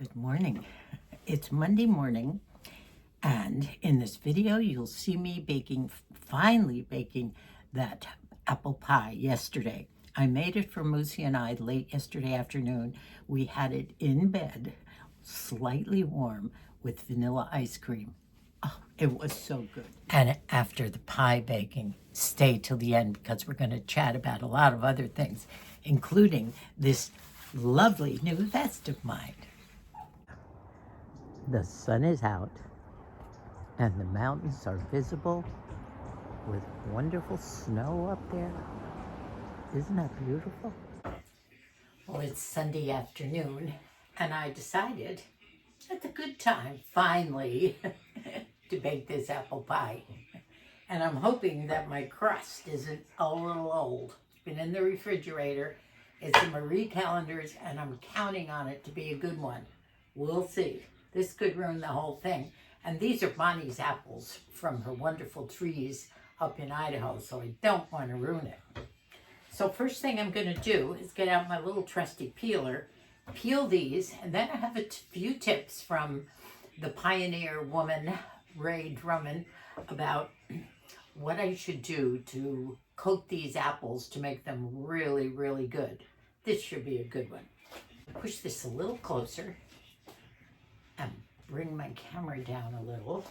Good morning. It's Monday morning, and in this video, you'll see me finally baking that apple pie yesterday. I made it for Moosey and I late yesterday afternoon. We had it in bed, slightly warm, with vanilla ice cream. Oh, it was so good. And after the pie baking, stay till the end because we're going to chat about a lot of other things, including this lovely new vest of mine. The sun is out and the mountains are visible with wonderful snow up there. Isn't that beautiful? Well, it's Sunday afternoon and I decided it's a good time, finally, to bake this apple pie. And I'm hoping that my crust isn't a little old. It's been in the refrigerator. It's in Marie calendars and I'm counting on it to be a good one. We'll see. This could ruin the whole thing. And these are Bonnie's apples from her wonderful trees up in Idaho, so I don't want to ruin it. So first thing I'm going to do is get out my little trusty peeler, peel these, and then I have a few tips from the pioneer woman, Ray Drummond, about what I should do to coat these apples to make them really, really good. This should be a good one. Push this a little closer and bring my camera down a little.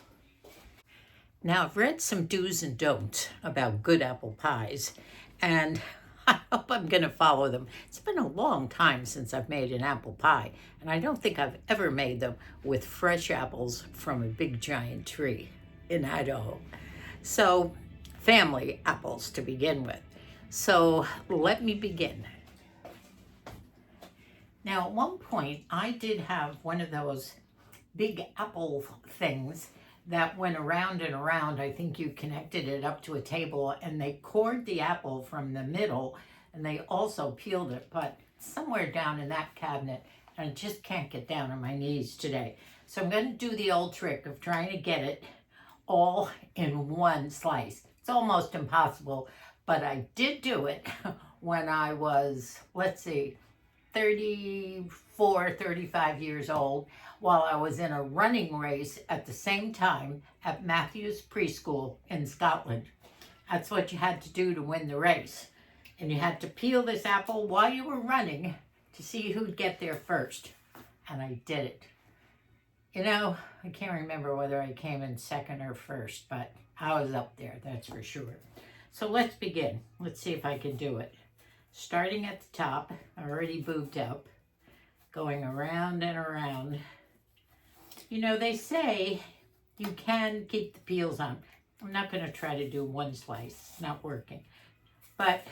Now, I've read some do's and don'ts about good apple pies, and I hope I'm going to follow them. It's been a long time since I've made an apple pie, and I don't think I've ever made them with fresh apples from a big giant tree in Idaho. So, family apples to begin with. So, let me begin. Now, at one point, I did have one of those big apple things that went around and around. I think you connected it up to a table and they cored the apple from the middle and they also peeled it, but somewhere down in that cabinet, and I just can't get down on my knees today. So I'm going to do the old trick of trying to get it all in one slice. It's almost impossible, but I did do it when I was, 34, 35 years old, while I was in a running race at the same time at Matthews Preschool in Scotland. That's what you had to do to win the race. And you had to peel this apple while you were running to see who'd get there first. And I did it. You know, I can't remember whether I came in second or first, but I was up there, that's for sure. So let's begin. Let's see if I can do it. Starting at the top, already boobed up, going around and around. You know, they say you can keep the peels on. I'm not going to try to do one slice. It's not working. But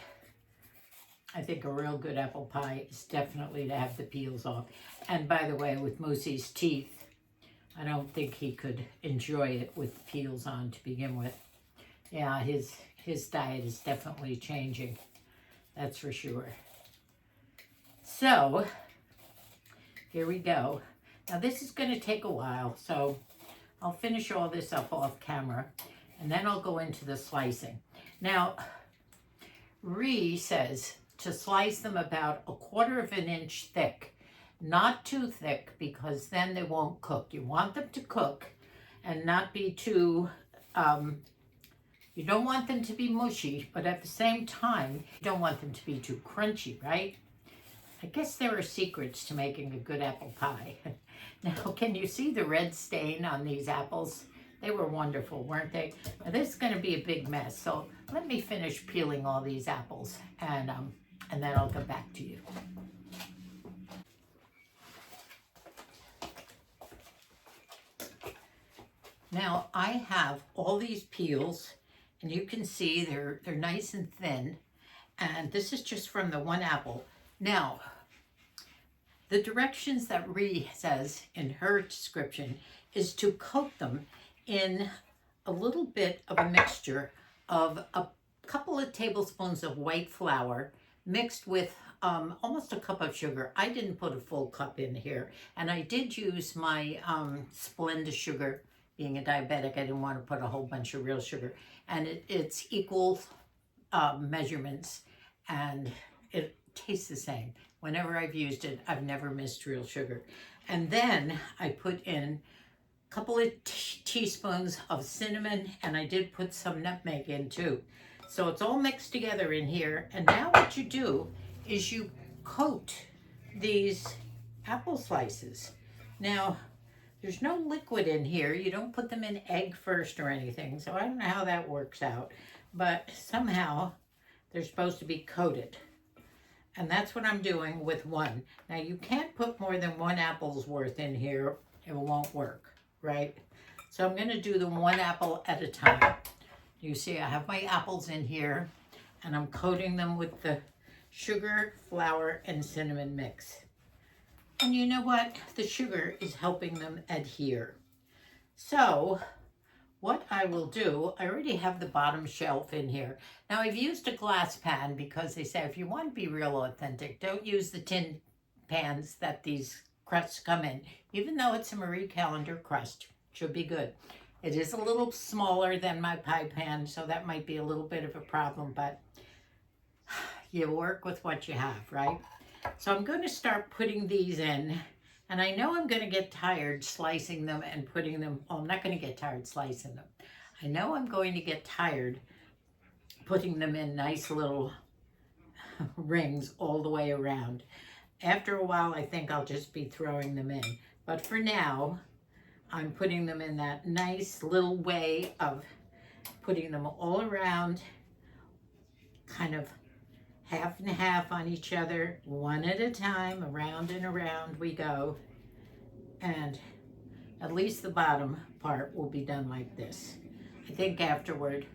I think a real good apple pie is definitely to have the peels off. And by the way, with Moosey's teeth, I don't think he could enjoy it with the peels on to begin with. Yeah, his diet is definitely changing. That's for sure. So, here we go. Now this is going to take a while, so I'll finish all this up off camera, and then I'll go into the slicing. Now, Ree says to slice them about 1/4 of an inch thick. Not too thick, because then they won't cook. You want them to cook and not be too... you don't want them to be mushy, but at the same time, you don't want them to be too crunchy, right? I guess there are secrets to making a good apple pie. Now, can you see the red stain on these apples? They were wonderful, weren't they? Now, this is going to be a big mess, so let me finish peeling all these apples, and then I'll come back to you. Now, I have all these peels, and you can see they're nice and thin, and this is just from the one apple. Now, the directions that Ree says in her description is to coat them in a little bit of a mixture of a couple of tablespoons of white flour mixed with almost a cup of sugar. I didn't put a full cup in here, and I did use my Splenda sugar. Being a diabetic, I didn't want to put a whole bunch of real sugar, and it's equal measurements, and it tastes the same. Whenever I've used it, I've never missed real sugar. And then I put in a couple of teaspoons of cinnamon, and I did put some nutmeg in too. So it's all mixed together in here. And now what you do is you coat these apple slices. Now, there's no liquid in here. You don't put them in egg first or anything. So I don't know how that works out. But somehow they're supposed to be coated. And that's what I'm doing with one. Now you can't put more than one apple's worth in here. It won't work, right? So I'm going to do them one apple at a time. You see I have my apples in here and I'm coating them with the sugar, flour, and cinnamon mix. And you know what? The sugar is helping them adhere. So what I will do, I already have the bottom shelf in here. Now I've used a glass pan because they say if you want to be real authentic, don't use the tin pans that these crusts come in. Even though it's a Marie Callender crust, should be good. It is a little smaller than my pie pan, so that might be a little bit of a problem, but you work with what you have, right? So I'm going to start putting these in. And I know I'm going to get tired slicing them and putting them, oh, I'm not going to get tired slicing them. I know I'm going to get tired putting them in nice little rings all the way around. After a while, I think I'll just be throwing them in. But for now, I'm putting them in that nice little way of putting them all around, kind of half and half on each other, one at a time, around and around we go. And at least the bottom part will be done like this. I think afterward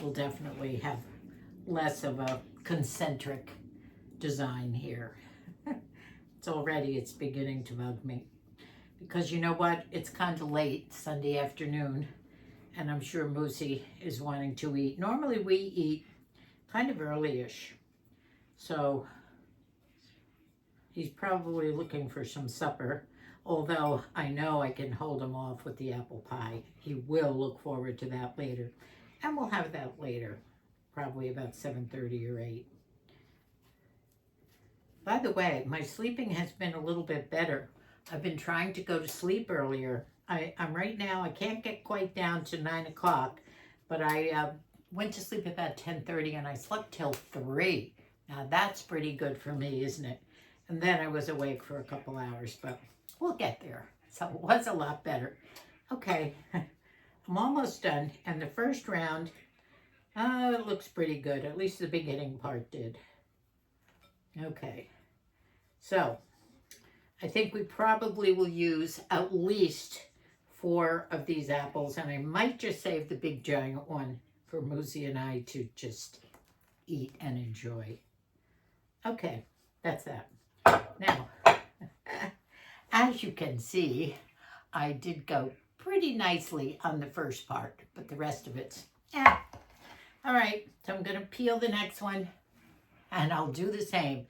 we'll definitely have less of a concentric design here. It's beginning to bug me. Because you know what? It's kind of late Sunday afternoon, and I'm sure Moosey is wanting to eat. Normally we eat kind of early-ish. So he's probably looking for some supper, although I know I can hold him off with the apple pie. He will look forward to that later. And we'll have that later, probably about 7:30 or 8. By the way, my sleeping has been a little bit better. I've been trying to go to sleep earlier. I'm right now, I can't get quite down to 9 o'clock, but I went to sleep about 10:30 and I slept till 3. Now that's pretty good for me, isn't it? And then I was awake for a couple hours, but we'll get there. So it was a lot better. Okay, I'm almost done. And the first round, it looks pretty good. At least the beginning part did. Okay, so I think we probably will use at least 4 of these apples, and I might just save the big giant one for Moosey and I to just eat and enjoy. Okay, that's that. Now, as you can see, I did go pretty nicely on the first part, but the rest of it's, All right, so I'm going to peel the next one, and I'll do the same.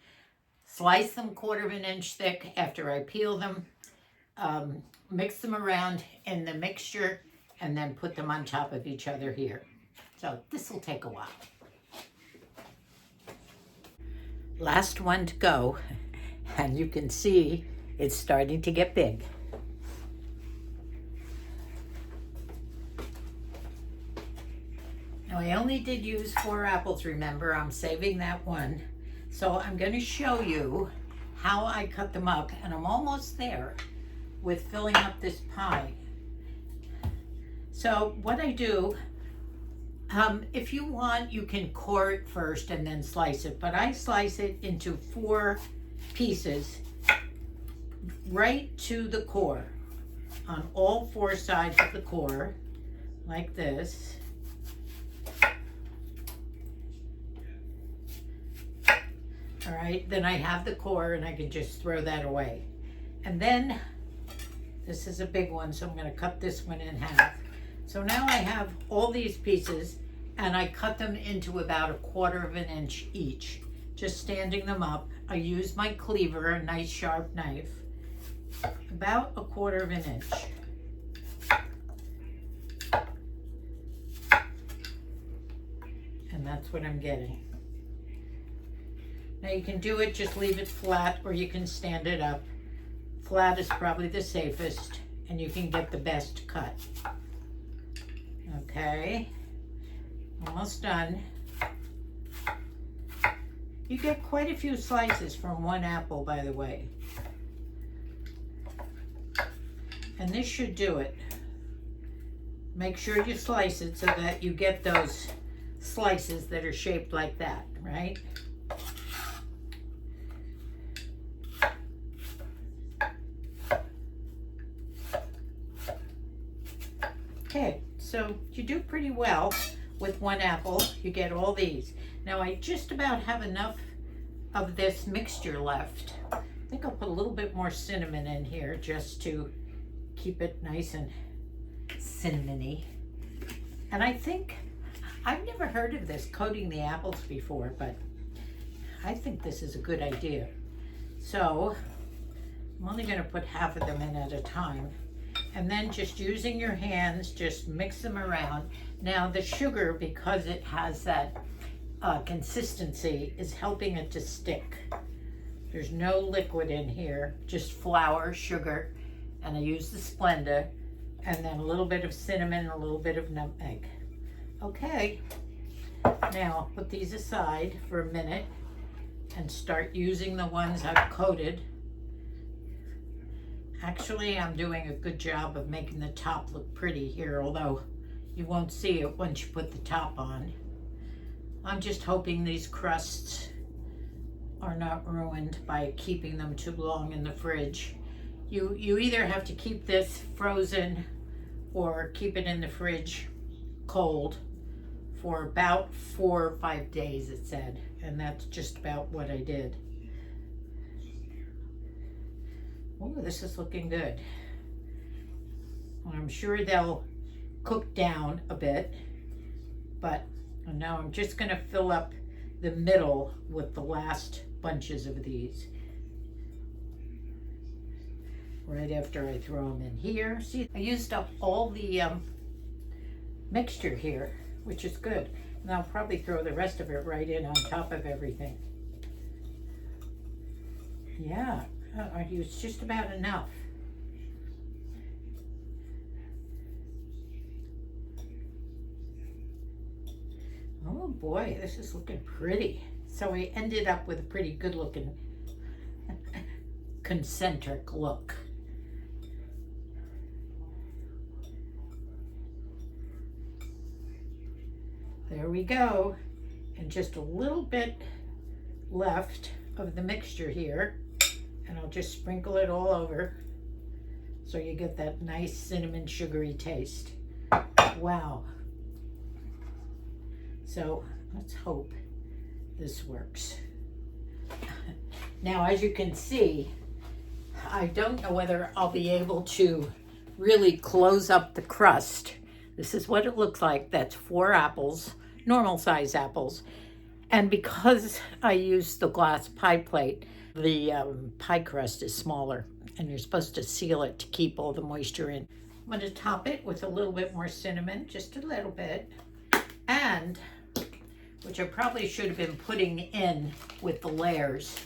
Slice them 1/4 inch thick after I peel them, mix them around in the mixture, and then put them on top of each other here. So this will take a while. Last one to go, and you can see it's starting to get big. Now I only did use 4 apples, remember, I'm saving that one. So I'm going to show you how I cut them up, and I'm almost there with filling up this pie. So what I do, if you want, you can core it first and then slice it, but I slice it into 4 pieces right to the core, on all 4 sides of the core, like this. All right, then I have the core and I can just throw that away. And then, this is a big one, so I'm gonna cut this one in half. So now I have all these pieces, and I cut them into about 1/4 inch each, just standing them up. I use my cleaver, a nice sharp knife, about 1/4 inch. And that's what I'm getting. Now you can do it, just leave it flat, or you can stand it up. Flat is probably the safest, and you can get the best cut. Okay, almost done. You get quite a few slices from one apple, by the way. And this should do it. Make sure you slice it so that you get those slices that are shaped like that, right? Okay, so you do pretty well with one apple. You get all these. Now I just about have enough of this mixture left. I think I'll put a little bit more cinnamon in here just to keep it nice and cinnamony. And I think, I've never heard of this, coating the apples before, but I think this is a good idea. So I'm only going to put half of them in at a time. And then just using your hands, just mix them around. Now the sugar, because it has that consistency, is helping it to stick. There's no liquid in here, just flour, sugar, and I use the Splenda, and then a little bit of cinnamon, a little bit of nutmeg. Okay, now put these aside for a minute and start using the ones I've coated. Actually, I'm doing a good job of making the top look pretty here, although you won't see it once you put the top on. I'm just hoping these crusts are not ruined by keeping them too long in the fridge. You either have to keep this frozen or keep it in the fridge cold for about 4 or 5 days, it said, and that's just about what I did. Oh, this is looking good. I'm sure they'll cook down a bit, but now I'm just going to fill up the middle with the last bunches of these. Right after I throw them in here. See, I used up all the mixture here, which is good. And I'll probably throw the rest of it right in on top of everything. Yeah. I used just about enough. Oh boy, this is looking pretty. So we ended up with a pretty good looking concentric look. There we go. And just a little bit left of the mixture here. And I'll just sprinkle it all over so you get that nice cinnamon sugary taste. Wow. So let's hope this works. Now, as you can see, I don't know whether I'll be able to really close up the crust. This is what it looks like. That's 4 apples, normal size apples. And because I used the glass pie plate, the pie crust is smaller, and you're supposed to seal it to keep all the moisture in. I'm going to top it with a little bit more cinnamon, just a little bit, and, which I probably should have been putting in with the layers,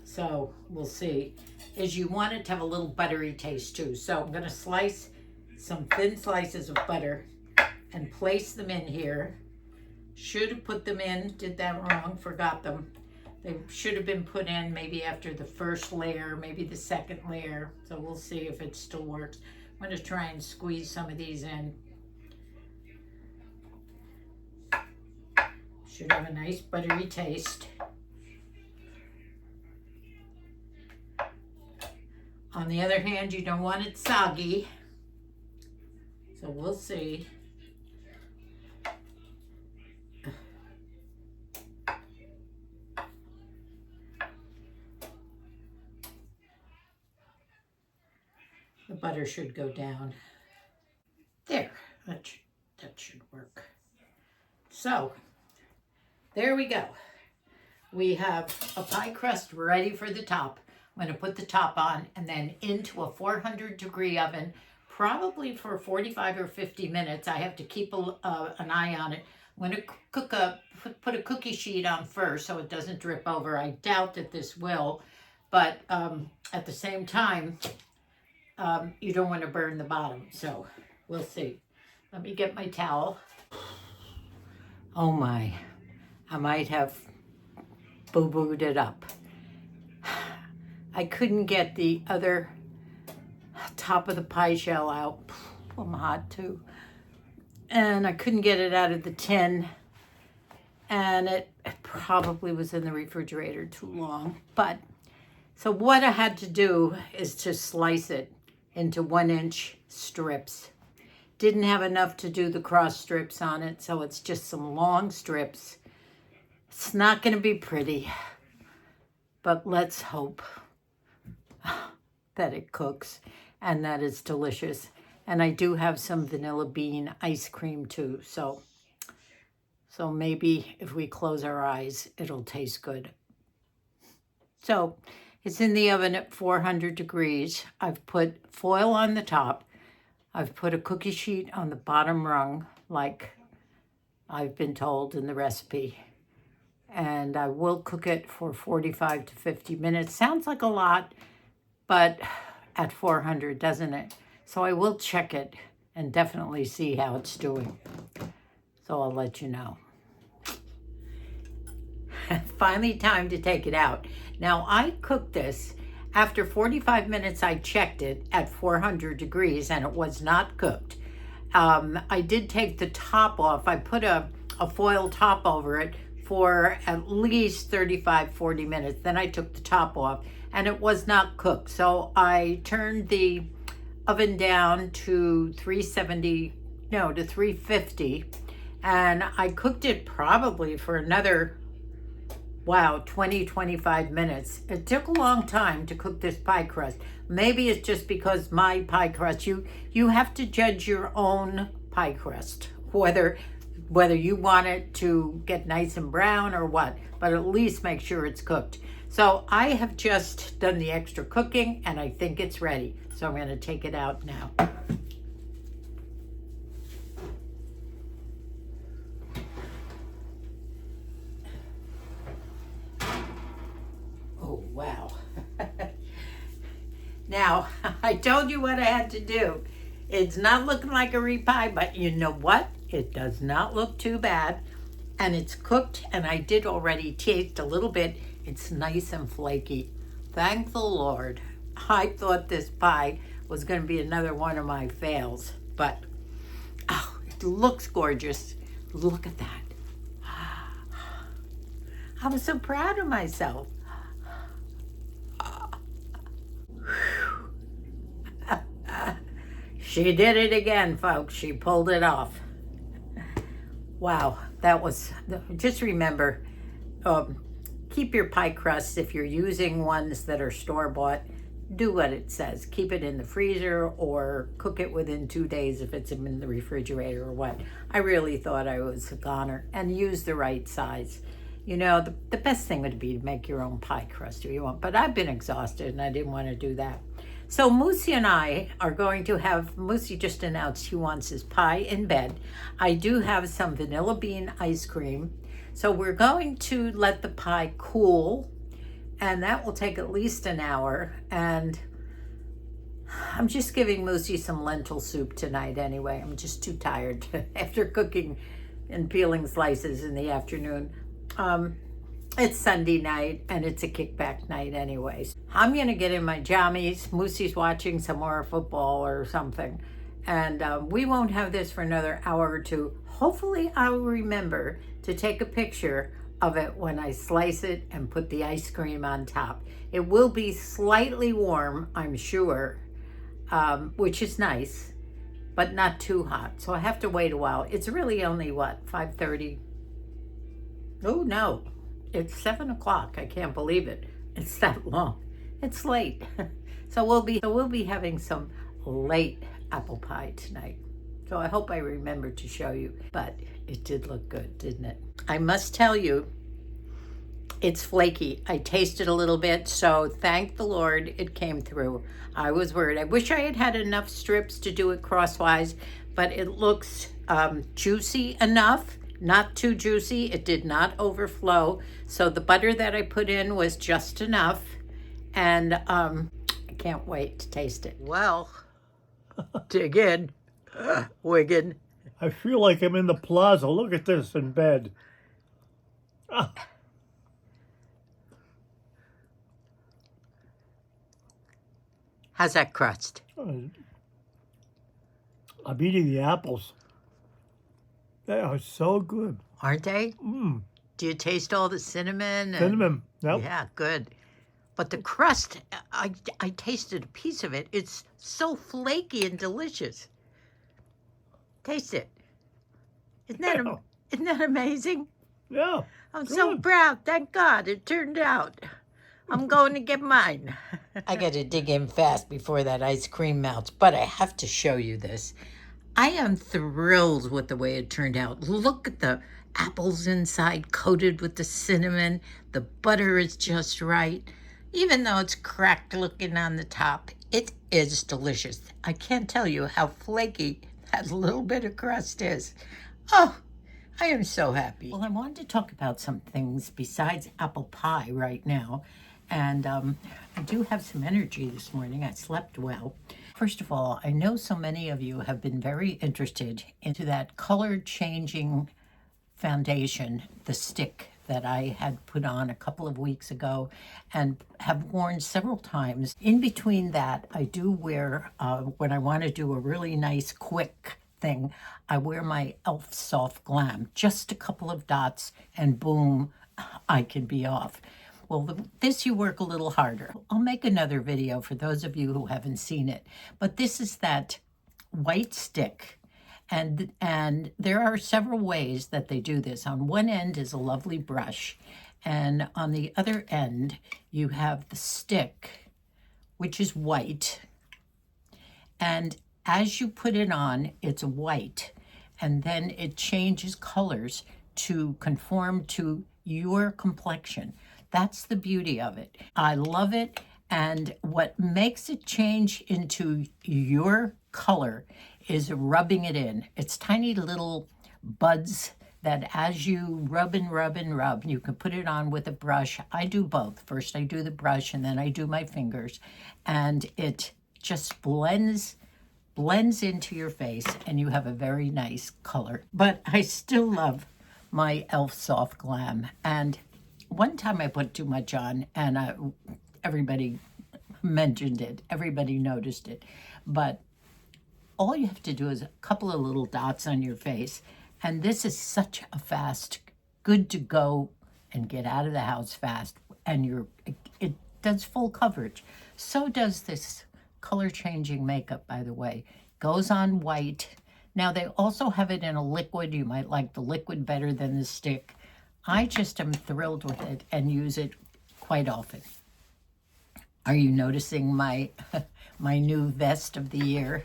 so we'll see, is you want it to have a little buttery taste too. So I'm going to slice some thin slices of butter and place them in here. Should have put them in, did that wrong, forgot them. They should have been put in maybe after the first layer, maybe the second layer. So we'll see if it still works. I'm going to try and squeeze some of these in. Should have a nice buttery taste. On the other hand, you don't want it soggy. So we'll see. The butter should go down. There, that should work. So, there we go. We have a pie crust ready for the top. I'm going to put the top on and then into a 400-degree oven, probably for 45 or 50 minutes. I have to keep an eye on it, I'm going to put a cookie sheet on first so it doesn't drip over. I doubt that this will, but at the same time, you don't want to burn the bottom, so we'll see. Let me get my towel. Oh my, I might have boo-booed it up. I couldn't get the other top of the pie shell out. I'm hot too. And I couldn't get it out of the tin. And it probably was in the refrigerator too long. But, so what I had to do is to slice it into 1-inch strips. Didn't have enough to do the cross strips on it, so it's just some long strips. It's not going to be pretty, but let's hope that it cooks and that it's delicious. And I do have some vanilla bean ice cream too, so maybe if we close our eyes, it'll taste good. So it's in the oven at 400 degrees. I've put foil on the top. I've put a cookie sheet on the bottom rung, like I've been told in the recipe. And I will cook it for 45 to 50 minutes. Sounds like a lot, but at 400, doesn't it? So I will check it and definitely see how it's doing. So I'll let you know. Finally, time to take it out. Now, I cooked this. After 45 minutes, I checked it at 400 degrees, and it was not cooked. I did take the top off. I put a foil top over it for at least 35, 40 minutes. Then I took the top off, and it was not cooked. So I turned the oven down to 350, and I cooked it probably for another 20, 25 minutes. It took a long time to cook this pie crust. Maybe it's just because my pie crust, you have to judge your own pie crust, whether you want it to get nice and brown or what, but at least make sure it's cooked. So I have just done the extra cooking and I think it's ready. So I'm going to take it out now. Oh, wow. Now, I told you what I had to do. It's not looking like a repie, but you know what? It does not look too bad. And it's cooked, and I did already taste a little bit. It's nice and flaky. Thank the Lord. I thought this pie was going to be another one of my fails, but oh, it looks gorgeous. Look at that. I'm so proud of myself. She did it again, folks. She pulled it off. Wow, that was, just remember, keep your pie crusts. If you're using ones that are store-bought, do what it says. Keep it in the freezer or cook it within 2 days if it's in the refrigerator or what. I really thought I was a goner. And use the right size. You know, the best thing would be to make your own pie crust if you want. But I've been exhausted and I didn't want to do that. So Moosey and I are going to have, Moosey just announced he wants his pie in bed. I do have some vanilla bean ice cream. So we're going to let the pie cool, and that will take at least an hour. And I'm just giving Moosey some lentil soup tonight anyway. I'm just too tired after cooking and peeling slices in the afternoon. It's Sunday night and it's a kickback night anyways. I'm gonna get in my jammies. Moosey's watching some more football or something. And we won't have this for another hour or two. Hopefully I'll remember to take a picture of it when I slice it and put the ice cream on top. It will be slightly warm, I'm sure, which is nice, but not too hot. So I have to wait a while. It's really only what, 5:30? Oh no. It's 7 o'clock. I can't believe it. It's that long. It's late. So we'll be having some late apple pie tonight. So I hope I remember to show you, but it did look good, didn't it? I must tell you, it's flaky. I tasted a little bit, so thank the Lord it came through. I was worried. I wish I had had enough strips to do it crosswise, but it looks juicy enough Not too juicy. It did not overflow. So the butter that I put in was just enough. And I can't wait to taste it. Well, dig in, Wiggin. I feel like I'm in the plaza. Look at this in bed. Ah. How's that crust? I'm eating the apples. They are so good. Aren't they? Mmm. Do you taste all the cinnamon? Cinnamon. Yep. Yeah, good. But the crust, I tasted a piece of it. It's so flaky and delicious. Taste it. Isn't that amazing? Yeah. I'm good. so proud. Thank God it turned out. I'm going to get mine. I got to dig in fast before that ice cream melts, but I have to show you this. I am thrilled with the way it turned out. Look at the apples inside coated with the cinnamon. The butter is just right. Even though it's cracked looking on the top, it is delicious. I can't tell you how flaky that little bit of crust is. Oh, I am so happy. Well, I wanted to talk about some things besides apple pie right now. And I do have some energy this morning. I slept well. First of all, I know so many of you have been very interested into that color changing foundation, the stick that I had put on a couple of weeks ago and have worn several times. In between that, I do wear, when I want to do a really nice quick thing, I wear my e.l.f. Soft Glam, just a couple of dots and boom, I can be off. Well, this you work a little harder. I'll make another video for those of you who haven't seen it. But this is that white stick. And there are several ways that they do this. On one end is a lovely brush. And on the other end, you have the stick, which is white. And as you put it on, it's white. And then it changes colors to conform to your complexion. That's the beauty of it. I love it. And what makes it change into your color is rubbing it in. It's tiny little buds that as you rub and rub and rub, you can put it on with a brush. I do both. First I do the brush and then I do my fingers. And it just blends into your face and you have a very nice color. But I still love my e.l.f. Soft Glam. And one time I put too much on and everybody mentioned it. Everybody noticed it. But all you have to do is a couple of little dots on your face. And this is such a fast, good to go and get out of the house fast. And it does full coverage. So does this color changing makeup, by the way. Goes on white. Now they also have it in a liquid. You might like the liquid better than the stick. I just am thrilled with it and use it quite often. Are you noticing my new vest of the year?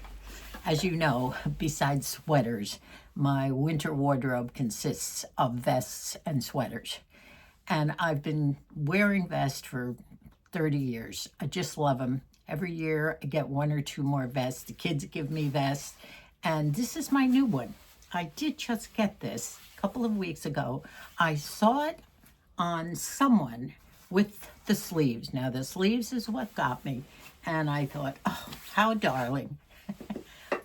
As you know, besides sweaters, my winter wardrobe consists of vests and sweaters. And I've been wearing vests for 30 years. I just love them. Every year I get one or two more vests. The kids give me vests. And this is my new one. I did just get this a couple of weeks ago. I saw it on someone with the sleeves. Now the sleeves is what got me. And I thought, oh, how darling.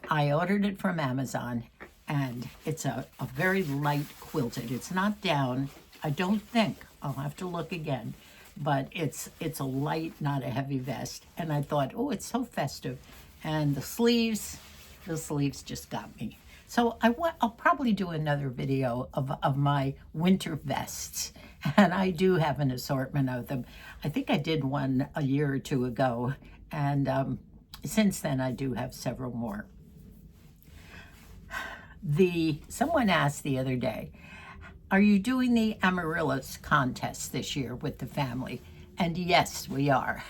I ordered it from Amazon and it's a very light quilted. It's not down. I don't think. I'll have to look again. But it's a light, not a heavy vest. And I thought, oh, it's so festive. And the sleeves just got me. So I'll probably do another video of my winter vests. And I do have an assortment of them. I think I did one a year or two ago. And since then, I do have several more. Someone asked the other day, are you doing the Amaryllis contest this year with the family? And yes, we are.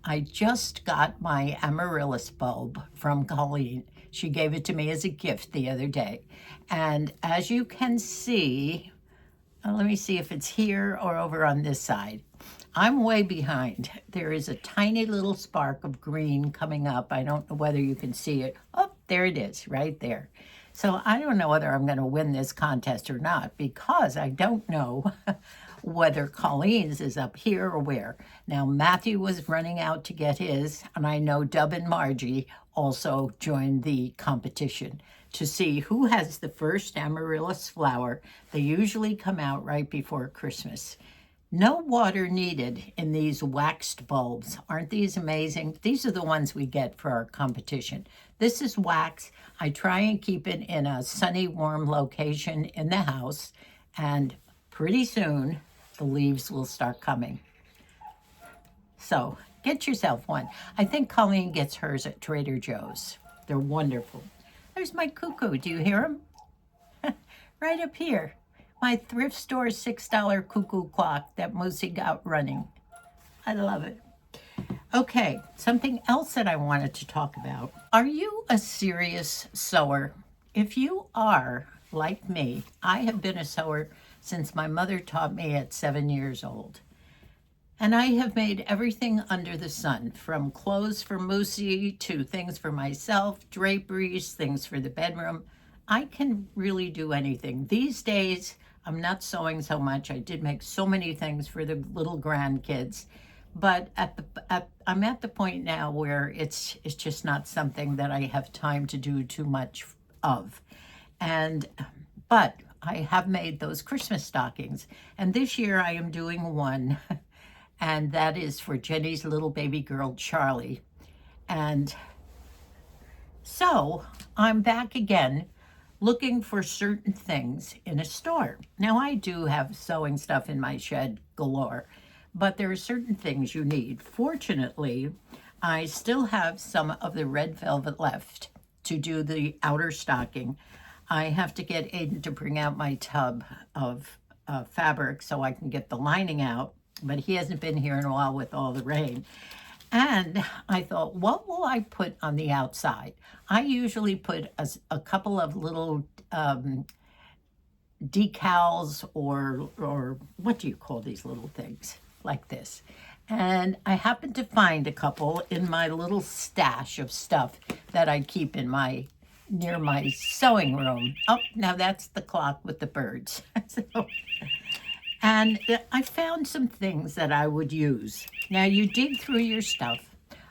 I just got my Amaryllis bulb from Colleen. She gave it to me as a gift the other day. And as you can see, let me see if it's here or over on this side. I'm way behind. There is a tiny little spark of green coming up. I don't know whether you can see it. Oh, there it is, right there. So I don't know whether I'm going to win this contest or not, because I don't know whether Colleen's is up here or where. Now, Matthew was running out to get his, and I know Dub and Margie also joined the competition to see who has the first amaryllis flower. They usually come out right before Christmas. No water needed in these waxed bulbs. Aren't these amazing? These are the ones we get for our competition. This is wax. I try and keep it in a sunny, warm location in the house, and pretty soon the leaves will start coming. So get yourself one. I think Colleen gets hers at Trader Joe's. They're wonderful. There's my cuckoo. Do you hear him? Right up here. My thrift store $6 cuckoo clock that Moosey got running. I love it. Okay, something else that I wanted to talk about. Are you a serious sewer? If you are, like me, I have been a sewer since my mother taught me at 7 years old. And I have made everything under the sun, from clothes for Moosey to things for myself, draperies, things for the bedroom. I can really do anything. These days, I'm not sewing so much. I did make so many things for the little grandkids, but I'm at the point now where it's just not something that I have time to do too much of. But I have made those Christmas stockings, and this year I am doing one, and that is for Jenny's little baby girl, Charlie. And so I'm back again looking for certain things in a store. Now, I do have sewing stuff in my shed galore, but there are certain things you need. Fortunately, I still have some of the red velvet left to do the outer stocking. I have to get Aiden to bring out my tub of fabric so I can get the lining out, but he hasn't been here in a while with all the rain. And I thought, what will I put on the outside? I usually put a couple of little decals or what do you call these little things like this? And I happened to find a couple in my little stash of stuff that I keep in near my sewing room. Oh, now that's the clock with the birds. And I found some things that I would use. Now, you dig through your stuff.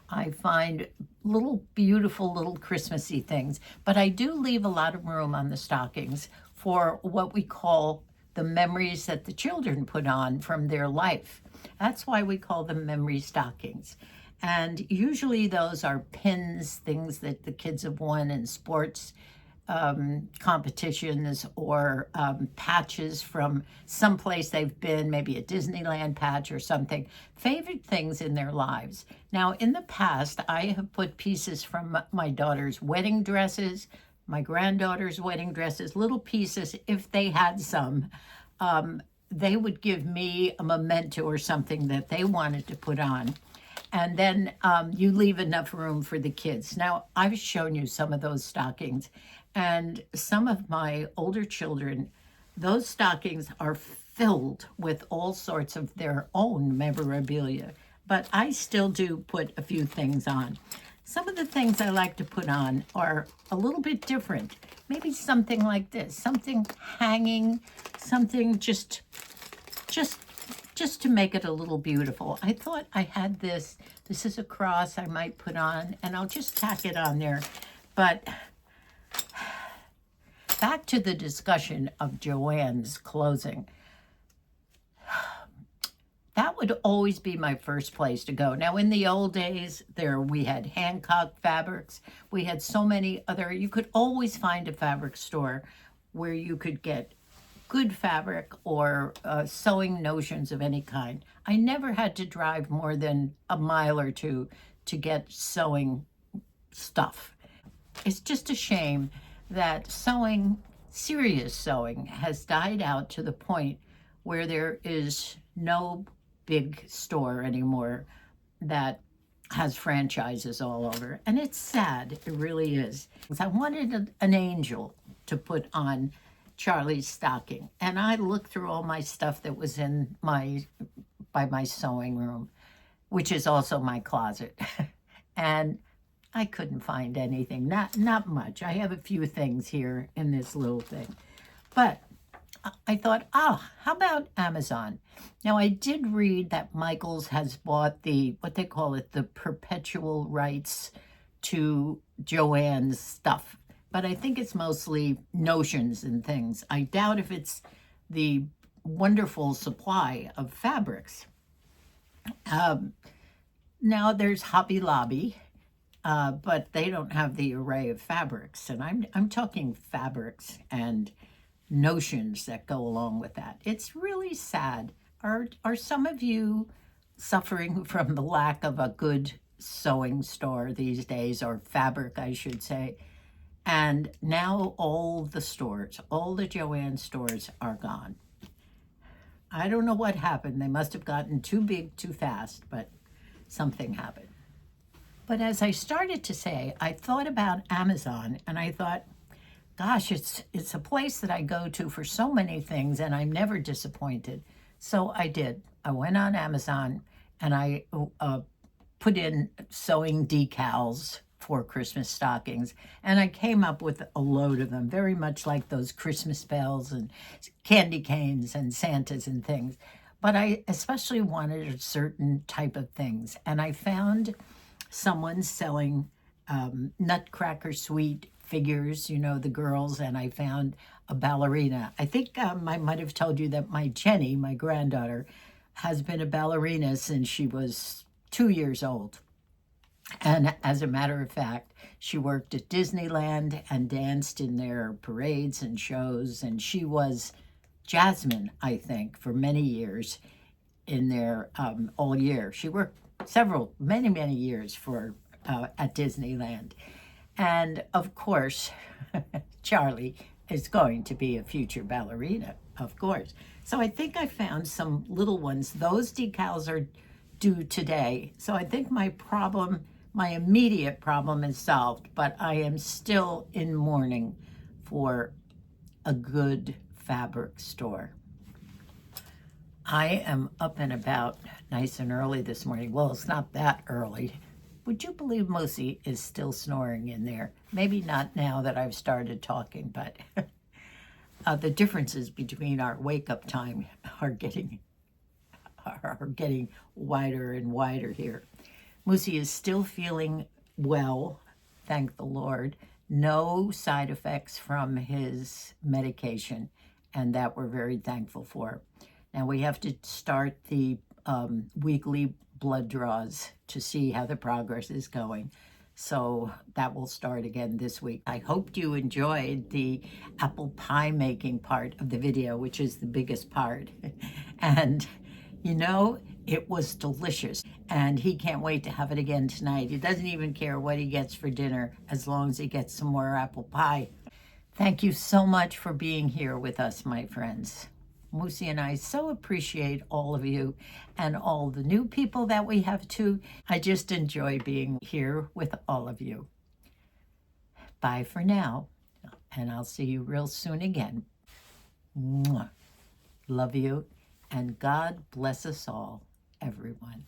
I find little beautiful little Christmassy things, but I do leave a lot of room on the stockings for what we call the memories that the children put on from their life. That's why we call them memory stockings. And usually those are pins, things that the kids have won in sports competitions, or patches from someplace they've been, maybe a Disneyland patch or something, favorite things in their lives. Now, in the past, I have put pieces from my daughter's wedding dresses, my granddaughter's wedding dresses, little pieces, if they had some. They would give me a memento or something that they wanted to put on. And then you leave enough room for the kids. Now, I've shown you some of those stockings, and some of my older children, those stockings are filled with all sorts of their own memorabilia. But I still do put a few things on. Some of the things I like to put on are a little bit different. Maybe something like this, something hanging, something just to make it a little beautiful. I thought I had this. This is a cross I might put on, and I'll just tack it on there. But back to the discussion of Joann's closing. That would always be my first place to go. Now, in the old days, we had Hancock Fabrics. We had so many other, you could always find a fabric store where you could get good fabric or sewing notions of any kind. I never had to drive more than a mile or two to get sewing stuff. It's just a shame that sewing, serious sewing, has died out to the point where there is no big store anymore that has franchises all over. And it's sad, it really is. I wanted an angel to put on Charlie's stocking, and I looked through all my stuff that was in by my sewing room, which is also my closet. And I couldn't find anything, not much. I have a few things here in this little thing. But I thought, how about Amazon? Now, I did read that Michaels has bought what they call it, the perpetual rights to Joanne's stuff. But I think it's mostly notions and things. I doubt if it's the wonderful supply of fabrics. Now there's Hobby Lobby, but they don't have the array of fabrics. And I'm talking fabrics and notions that go along with that. It's really sad. Are some of you suffering from the lack of a good sewing store these days, or fabric, I should say? And now all the Joanne stores are gone. I don't know what happened. They must have gotten too big too fast, but something happened. But as I started to say, I thought about Amazon, and I thought, gosh, it's a place that I go to for so many things, and I'm never disappointed. So I did. I went on Amazon, and I put in sewing decals for Christmas stockings, and I came up with a load of them, very much like those Christmas bells and candy canes and Santas and things. But I especially wanted a certain type of things, and I found someone selling Nutcracker Suite figures, the girls, and I found a ballerina. I think I might have told you that my Jenny, my granddaughter, has been a ballerina since she was 2 years old. And as a matter of fact, she worked at Disneyland and danced in their parades and shows, and she was Jasmine, I think, for many years in there all year. She worked many years for at Disneyland. And of course, Charlie is going to be a future ballerina, of course. So I think I found some little ones. Those decals are due today. So I think my immediate problem is solved, but I am still in mourning for a good fabric store. I am up and about nice and early this morning. Well, it's not that early. Would you believe Moosey is still snoring in there? Maybe not now that I've started talking, but the differences between our wake-up time are getting wider and wider here. Moosey is still feeling well, thank the Lord. No side effects from his medication, and that we're very thankful for. Now we have to start the weekly blood draws to see how the progress is going. So that will start again this week. I hope you enjoyed the apple pie making part of the video, which is the biggest part. And it was delicious, and he can't wait to have it again tonight. He doesn't even care what he gets for dinner as long as he gets some more apple pie. Thank you so much for being here with us, my friends. Moosey and I so appreciate all of you and all the new people that we have too. I just enjoy being here with all of you. Bye for now, and I'll see you real soon again. Mwah. Love you, and God bless us all, everyone.